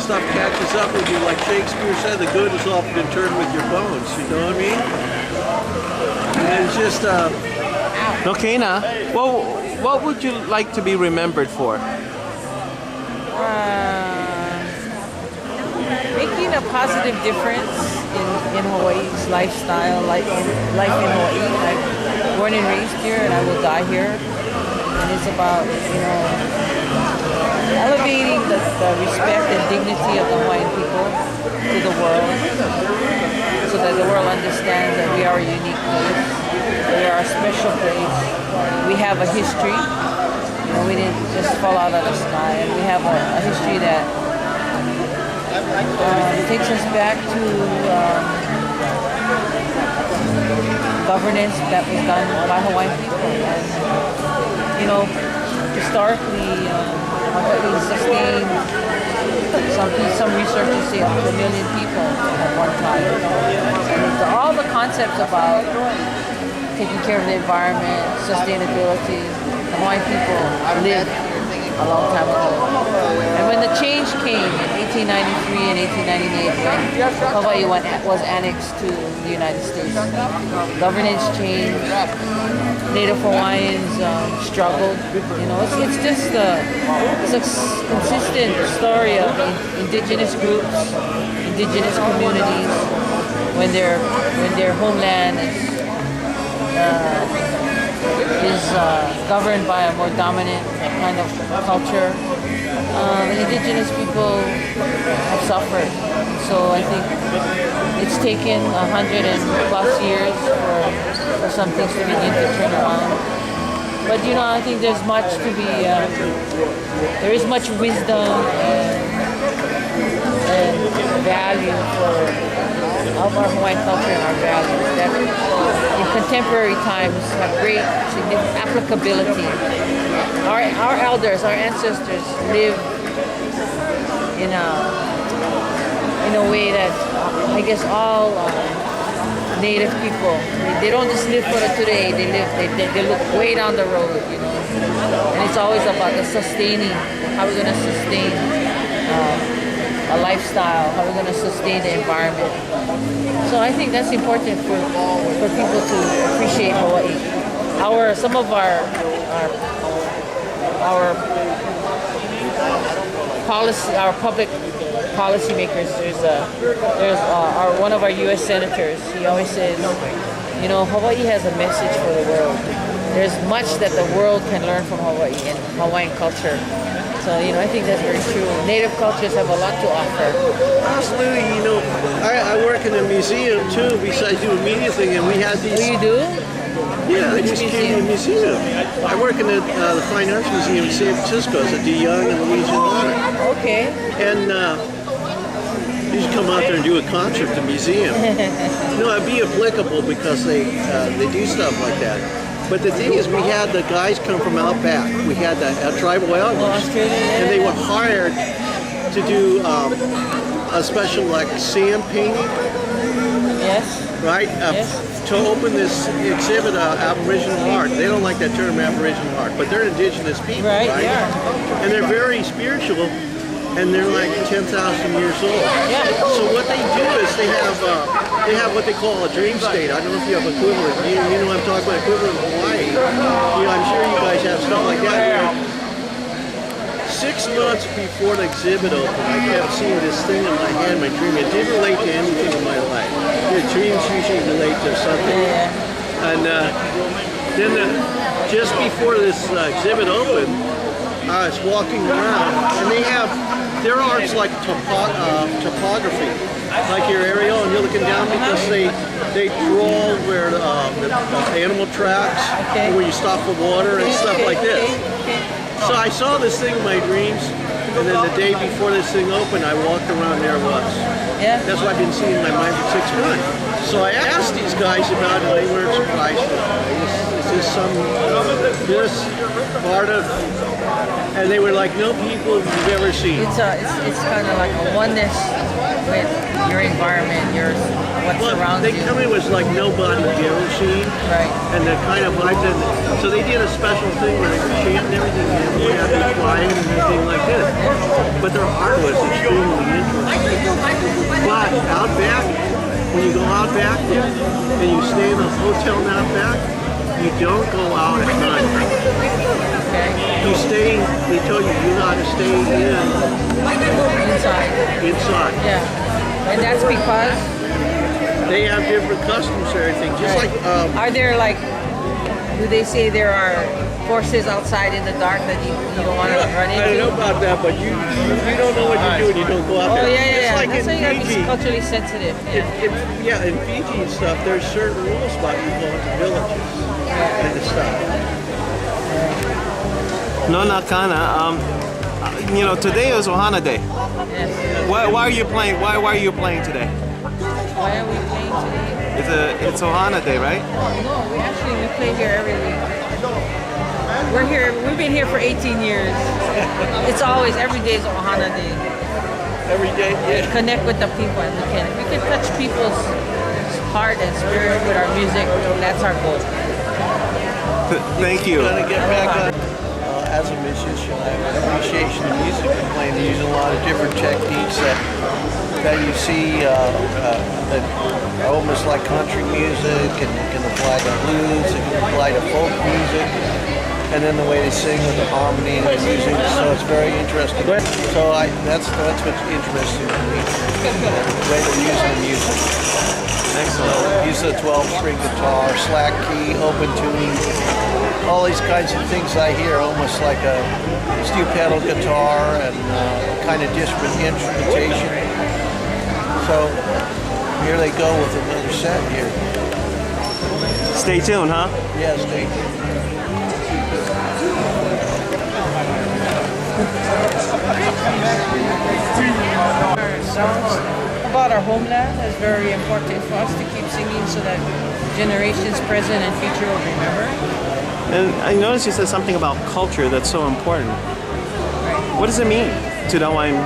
stuff catches up with you. Like Shakespeare said, the good is often turned with your bones. You know what I mean? And it's just Okay, now, well, what would you like to be remembered for? Making a positive difference in Hawaii's lifestyle, life in Hawaii. I'm born and raised here, and I will die here. And it's about, elevating the respect and dignity of the Hawaiian people to the world, so that the world understands that we are a unique place, we are a special place, we have a history. We didn't just fall out of the sky, and we have a history that takes us back to governance that was done by Hawaiian people. And, historically, Hawaii sustained some researchers say up to 1 million people at one time. And all the concepts about taking care of the environment, sustainability, the Hawaiian people lived a long time ago. And when the change came in 1893 and 1898, when Hawaii was annexed to the United States, governance changed, Native Hawaiians struggled. It's just it's a consistent story of indigenous groups, indigenous communities, when their homeland is governed by a more dominant kind of culture. Indigenous people have suffered. So I think it's taken 100+ years for some things to begin to turn around. But I think there's much to be, there is much wisdom and value of our Hawaiian culture and our values that in contemporary times have great significant applicability. Our elders, our ancestors live in a way that I guess all Native people, they don't just live for the today, they look way down the road, and it's always about the sustaining, how we're going to sustain a lifestyle, how we're going to sustain the environment. So I think that's important for people to appreciate Hawaii. Some of our policy, our public policymakers. There's one of our U.S. senators. He always says, Hawaii has a message for the world. There's much that the world can learn from Hawaii and Hawaiian culture. So, I think that's very true. Native cultures have a lot to offer. Absolutely, I work in a museum too, besides doing media thing, and we had these... Oh, you do? Yeah, I just came to the museum. I work in the Fine Arts Museum in San Francisco as a De Young and Louisian Honor. Okay. And you should come out there and do a concert at the museum. It'd be applicable because they do stuff like that. But the thing is, we had the guys come from out back. We had the tribal elders, and they were hired to do a special sand painting. Yes. Right. Yes. To open this exhibit, Aboriginal art. They don't like that term, Aboriginal art, but they're indigenous people, right? Yeah. And they're very spiritual, and they're like 10,000 years old. Yeah. So what they do is they have what they call a dream state. I don't know if you have equivalent. You know what I'm talking about, equivalent in Hawaii. I'm sure you guys have stuff like that. 6 months before the exhibit opened, I kept seeing this thing in my head, my dream. It didn't relate to anything in my life. Your dreams usually relate to something. And then just before this exhibit opened, I was walking around, and their art's like topography, like your aerial, and you're looking down because they draw where the animal tracks, where you stop for water and stuff like this. So I saw this thing in my dreams, and then the day before this thing opened, I walked around, there it was. Yeah. That's what I've been seeing in my mind for 6 months. So I asked these guys about it, and they weren't surprised. Is this this part of, and they were like, no people you've ever seen. It's kind of like a oneness with your environment, what surrounds they you. come in was like nobody you've ever seen. Right. And the kind of vibe that, so they did a special thing where they were chanting everything, and they had to be quiet and everything like this. But their art was extremely interesting. But out back, when you go out back and you stay in a hotel out back, you don't go out at night. Okay. You stay, they tell you gotta stay inside. Yeah. And that's because they have different customs and everything. Just like are there like, do they say there are forces outside in the dark that you don't want to run into? I don't know about that, but you don't know what you're doing. You don't go out there. Oh yeah. It's like That's why you gotta be Fiji. culturally sensitive. Yeah. In Fiji and stuff, there's certain rules about you going to villages and stuff. No Nakana. Today is Ohana Day. Yes. Why are you playing? Why are you playing today? Why are we playing today? It's Ohana Day, right? No, we play here every week. We're here. We've been here for 18 years. It's always every day is Ohana Day. Every day, yeah. Connect with the people, and we can touch people's heart and spirit with our music. That's our goal. Thank you. Gonna get back on. As a musician, I have an appreciation of music. I'm playing using a lot of different techniques that you see that are almost like country music, and you can apply to blues, and you can apply to folk music, and then the way they sing with the harmony and the music. So it's very interesting. So that's what's interesting to me, the way they're using the music. Excellent. Use a 12-string guitar, slack key, open tuning, all these kinds of things I hear, almost like a steel pedal guitar and kind of different instrumentation. So here they go with another set here. Stay tuned, huh? Yeah, stay tuned. Our songs about our homeland is very important for us to keep singing so that generations present and future will remember. And I noticed you said something about culture that's so important. What does it mean to Hawaiian?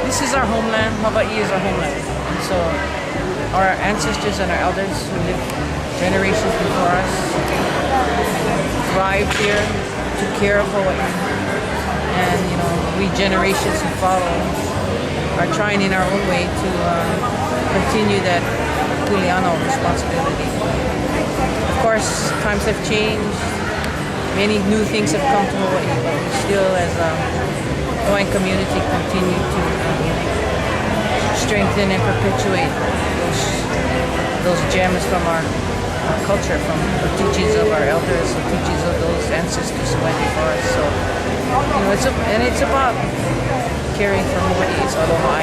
This is our homeland. Hawaii is our homeland. And so our ancestors and our elders who lived generations before us thrived here, took care of Hawaii. And we generations who follow are trying in our own way to continue that kuleana responsibility. Of course, times have changed. Many new things have come to Hawaii, but we still, as a Hawaiian community, continue to strengthen and perpetuate those gems from our culture, from the teachings of our elders, the teachings of those ancestors who went before us. So, it's about caring for Hawaii. It's aloha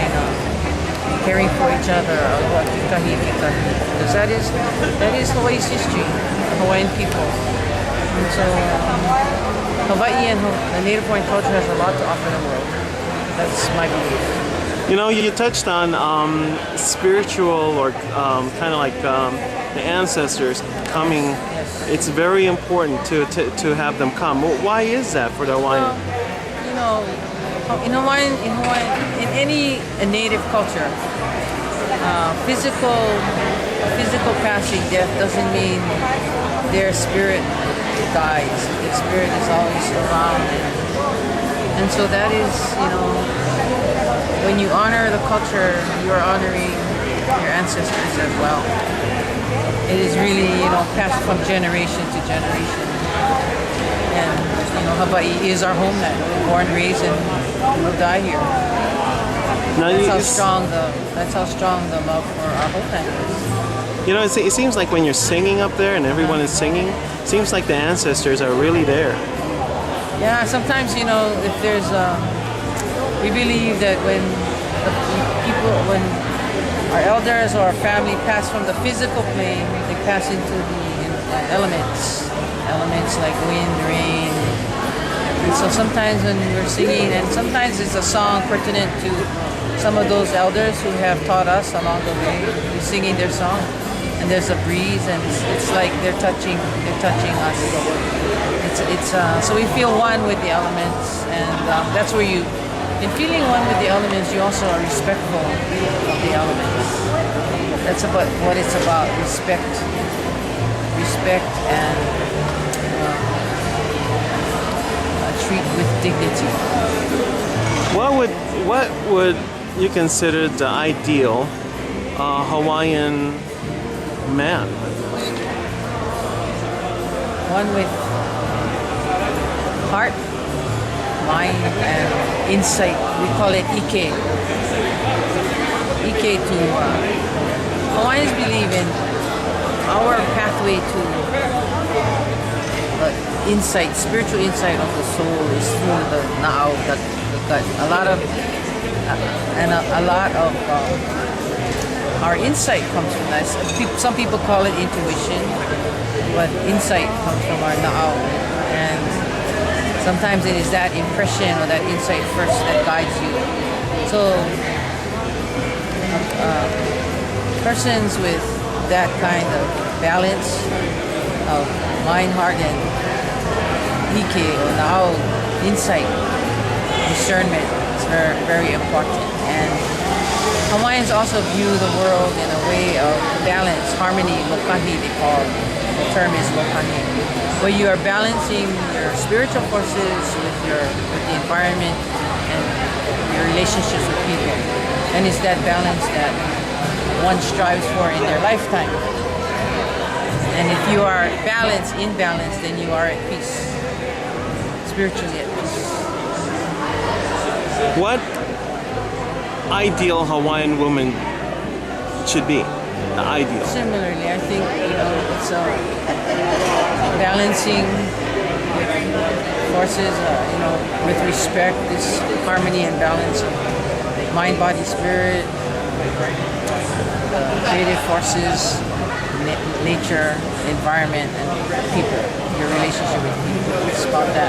caring for each other, aloha kikahi kikahi. Because that is Hawaii's history, the Hawaiian people. And so Hawaii and the Native Hawaiian culture has a lot to offer the world. That's my belief. You touched on spiritual or kind of like the ancestors coming. Yes. It's very important to have them come. Why is that for the Hawaiian? In Hawaiian, in any native culture, physical passing, death doesn't mean their spirit dies. Their spirit is always around, and so that is, when you honor the culture, you are honoring your ancestors as well. It is really, passed from generation to generation. And, Hawaii is our homeland. We're born, raised, and we'll die here. That's how strong the love for our homeland is. It seems like when you're singing up there and everyone is singing, it seems like the ancestors are really there. Yeah, sometimes, if there's, we believe that when our elders or our family pass from the physical plane, they pass into the elements like wind, rain. And so sometimes when we're singing, and sometimes it's a song pertinent to some of those elders who have taught us along the way, singing their song, and there's a breeze, and it's like they're touching us. So we feel one with the elements, and that's where in feeling one with the elements, you also are respectful of the elements. That's about what it's about: respect and treat with dignity. What would you consider the ideal Hawaiian man? One with heart, mind, and insight. We call it Ike. Ike to Hawaiians believe in our pathway to insight, spiritual insight of the soul is through the na'au, the gut. A lot of our insight comes from that. Some people call it intuition, but insight comes from our na'au. And sometimes it is that impression or that insight first that guides you. So persons with that kind of balance of mind, heart, and Ike or na'au, insight, discernment is very, very important. And Hawaiians also view the world in a way of balance, harmony, lokahi they call it. The term is lokahi, where you are balancing your spiritual forces with the environment and your relationships with people. And it's that balance that one strives for in their lifetime. And if you are balanced, in balance, then you are at peace. Spiritually at peace. What ideal Hawaiian woman should be? The ideal. Similarly, I think it's balancing forces, with respect, this harmony and balance of mind, body, spirit, creative forces, nature, environment, and people. Your relationship with people. It's about that.